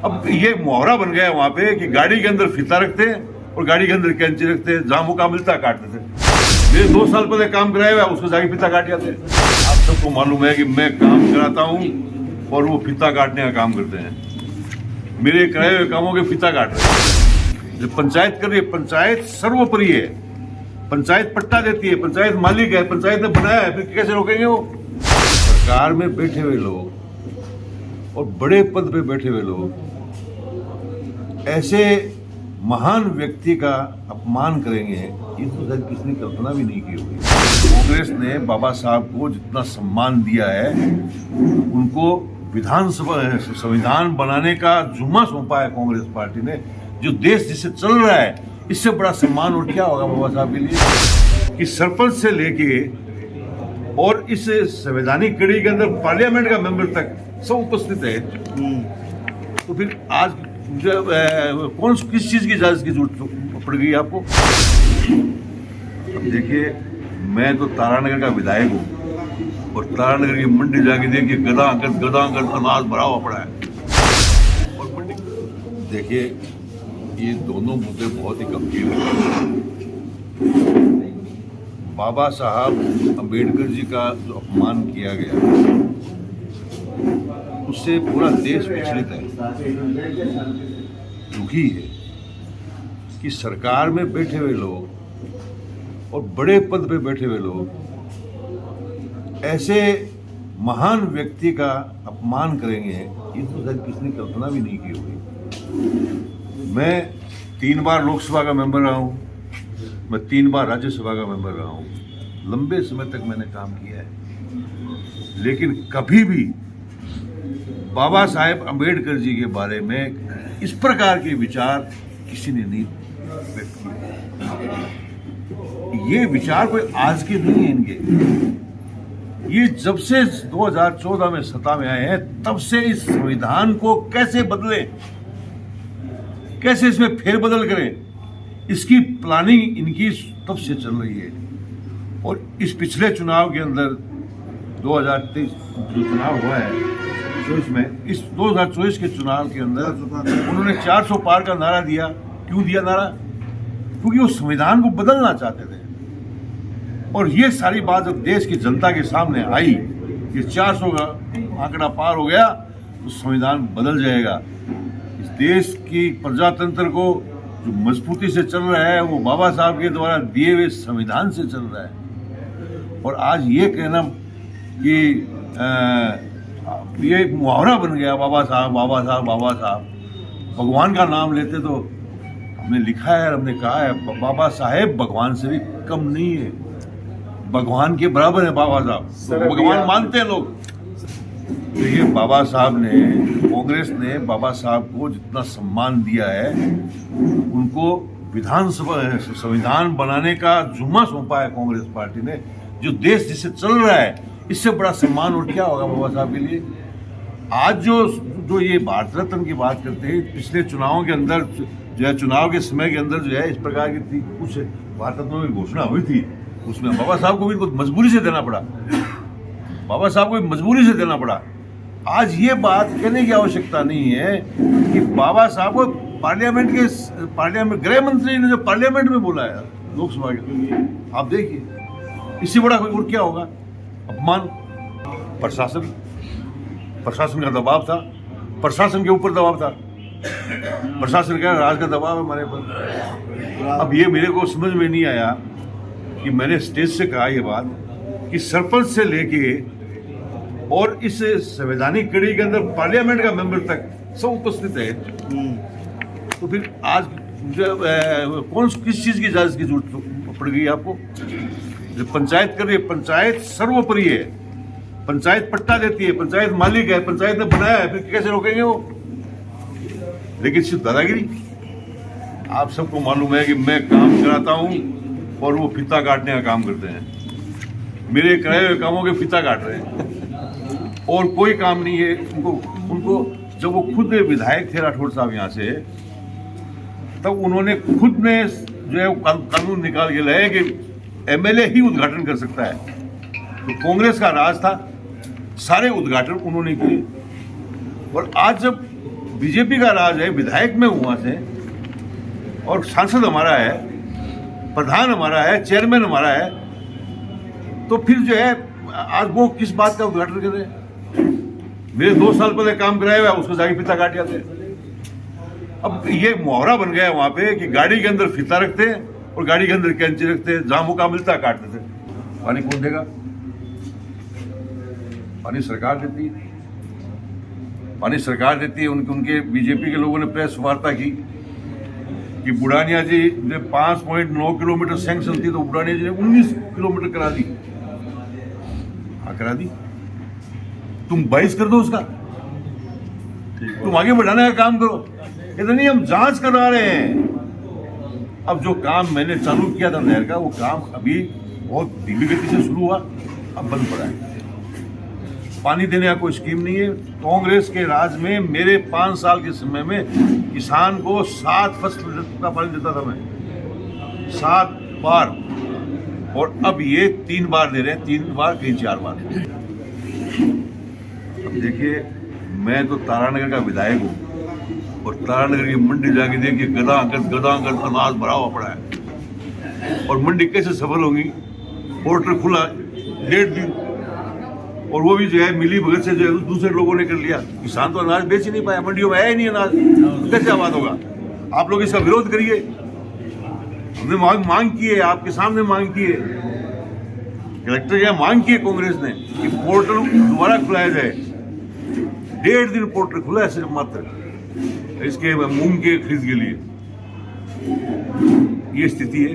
अब ये मुहावरा बन गया वहां पे कि गाड़ी के अंदर फीता रखते हैं और गाड़ी के अंदर कैंची रखते हैं, जहां मौका मिलता काटते थे। मेरे 2 साल पहले काम कराया हुआ, उसको जाके फीता काट जाते हैं। आप सबको मालूम है कि मैं काम कराता हूं और वो फीता काटने का काम करते हैं। मेरे कराए हुए कामों के फीता काट रहे हैं। जो पंचायत कर रही है, पंचायत सर्वोपरि है, पंचायत पट्टा देती है, पंचायत मालिक है, पंचायत ने बनाया है, फिर कैसे रोकेंगे वो? सरकार में बैठे हुए लोग और बड़े पद पे बैठे हुए लोग ऐसे महान व्यक्ति का अपमान करेंगे, ये तो शायद किसी ने कल्पना भी नहीं की होगी। कांग्रेस ने बाबा साहब को जितना सम्मान दिया है, उनको विधानसभा संविधान बनाने का जुम्मा सौंपा है कांग्रेस पार्टी ने, जो देश जिससे चल रहा है, इससे बड़ा सम्मान और क्या होगा बाबा साहब के लिए? कि सरपंच से लेके और इस संवैधानिक कड़ी के अंदर पार्लियामेंट का मेंबर तक सब उपस्थित है। तो फिर आज कौन किस चीज की इजाजत की जरूरत पड़ गई आपको? अब देखिए, मैं तो तारानगर का विधायक हूँ और तारानगर की मंडी जाके देखिए गदागद अनाज भरा हुआ पड़ा है। और मंडी देखिए, ये दोनों मुद्दे बहुत ही गंभीर हैं। बाबा साहब अम्बेडकर जी का जो अपमान किया गया, उससे पूरा देश विचलित है, दुखी है कि सरकार में बैठे हुए लोग और बड़े पद पे बैठे हुए लोग ऐसे महान व्यक्ति का अपमान करेंगे, ये तो शायद किसी ने कल्पना भी नहीं की होगी। मैं 3 बार लोकसभा का मेंबर रहा हूँ, मैं 3 बार राज्यसभा का मेंबर रहा हूँ, लंबे समय तक मैंने काम किया है, लेकिन कभी भी बाबा साहेब अम्बेडकर जी के बारे में इस प्रकार के विचार किसी ने नहीं व्यक्त किए। ये विचार कोई आज के नहीं है इनके, ये जब से 2014 में सत्ता में आए हैं, तब से इस संविधान को कैसे बदले, कैसे इसमें फेरबदल करें, इसकी प्लानिंग इनकी तब से चल रही है। और इस पिछले चुनाव के अंदर 2023 जो चुनाव हुआ है 24 में, इस 2024 के चुनाव के अंदर उन्होंने 400 पार का नारा दिया। क्यों दिया नारा? क्योंकि वो संविधान को बदलना चाहते थे। और ये सारी बात जब देश की जनता के सामने आई कि 400 का आंकड़ा पार हो गया तो संविधान बदल जाएगा, इस देश की प्रजातंत्र को जो मजबूती से चल रहा है वो बाबा साहब के द्वारा दिए हुए संविधान से चल रहा है। और आज ये कहना कि ये मुहावरा बन गया, बाबा साहब बाबा साहब बाबा साहब, भगवान का नाम लेते तो हमने लिखा है, हमने कहा है बाबा साहेब भगवान से भी कम नहीं है, भगवान के बराबर है बाबा साहब, तो भगवान मानते हैं लोग। तो ये बाबा साहब ने, कांग्रेस ने बाबा साहब को जितना सम्मान दिया है, उनको विधानसभा संविधान बनाने का जुम्मा सौंपा है कांग्रेस पार्टी ने, जो देश जिससे चल रहा है, इससे बड़ा सम्मान और क्या होगा बाबा साहब के लिए? आज जो ये भारत रत्न की बात करते हैं, पिछले चुनावों के अंदर जो है, चुनाव के समय के अंदर जो है इस प्रकार की थी, कुछ भारत रत्न में घोषणा हुई थी, उसमें बाबा साहब को भी मजबूरी से देना पड़ा, बाबा साहब को भी मजबूरी से देना पड़ा। आज ये बात कहने की आवश्यकता नहीं है कि बाबा साहब को पार्लियामेंट गृह मंत्री ने जो पार्लियामेंट में बोला है लोकसभा के, आप देखिए, इससे बड़ा कोई और क्या होगा? अपमान। प्रशासन का दबाव था, प्रशासन के ऊपर दबाव था, प्रशासन का राज का दबाव है हमारे पर। अब ये मेरे को समझ में नहीं आया कि मैंने स्टेज से कहा ये बात कि सरपंच से लेके और इस संवैधानिक कड़ी के अंदर पार्लियामेंट का मेंबर तक सब उपस्थित है। तो फिर आज कौन किस चीज की इजाजत की जरूरत पड़ गई आपको? जो पंचायत कर रही है, पंचायत सर्वोपरि है, पंचायत पट्टा देती है, पंचायत मालिक है, पंचायत ने बनाया है, फिर कैसे रोकेंगे वो? लेकिन सिर्फ दादागिरी। आप सबको मालूम है कि मैं काम कराता हूं और वो फीता काटने का काम करते हैं। मेरे कराए हुए कामों के फीता काट रहे हैं और कोई काम नहीं है उनको। जब वो खुद विधायक थे राठौड़ साहब यहाँ से, तब उन्होंने खुद ने जो है कानून निकाल के लाए कि एमएलए ही उद्घाटन कर सकता है। तो कांग्रेस का राज था, सारे उद्घाटन उन्होंने किए। और आज जब बीजेपी का राज है, विधायक में हूँ वहाँ से, और सांसद हमारा है, प्रधान हमारा है, चेयरमैन हमारा है, तो फिर जो है आज वो किस बात का उद्घाटन कर रहे हैं? मेरे 2 साल पहले काम कराया हुआ, उसको जाके फीता काट जाते। अब ये मुहावरा बन गया वहां पे कि गाड़ी के अंदर फीता रखते और गाड़ी के अंदर कैंची रखते, जहां मौका मिलता काट देते। पानी कौन देगा? पानी सरकार देती है, पानी सरकार देती है। उनके बीजेपी के लोगों ने प्रेस वार्ता की कि बुढ़ानिया जी ने 5.9 किलोमीटर सैंक्शन थी, तो बुढ़ानिया जी ने 19 किलोमीटर करा दी। हाँ, करा दी। तुम 22 कर दो उसका, तुम आगे बढ़ाने का काम करो। इतनी हम जांच करा रहे हैं। अब जो काम मैंने चालू किया था नहर का, वो काम अभी बहुत धीमी गति से शुरू हुआ, अब बंद पड़ा है। पानी देने का कोई स्कीम नहीं है। कांग्रेस के राज में मेरे 5 साल के समय में किसान को 7 फसल का पानी देता था मैं, 7 बार, और अब ये 3 बार दे रहे हैं, 3 बार कहीं 4 बार। अब देखिए, मैं तो तारानगर का विधायक हूँ, और तारानगर की मंडी जाके देखिए गदागद अनाज भरा हुआ पड़ा है, और मंडी कैसे सफल होगी? पोर्टल खुला 1.5 दिन, और वो भी जो है मिली भगत से जो है दूसरे लोगों ने कर लिया। किसान तो अनाज बेच ही नहीं पाया, मंडियों में आया ही नहीं अनाज, तो कैसे आबाद होगा? आप लोग इसका विरोध करिए। हमने मांग की है, आपके सामने मांग की है, कलेक्टर क्या मांग की है कांग्रेस ने कि पोर्टल दोबारा खुलाया जाए। 1.5 दिन पोर्टल खुला है सिर्फ मात्र इसके मूंग के खरीद के लिए। ये स्थिति है।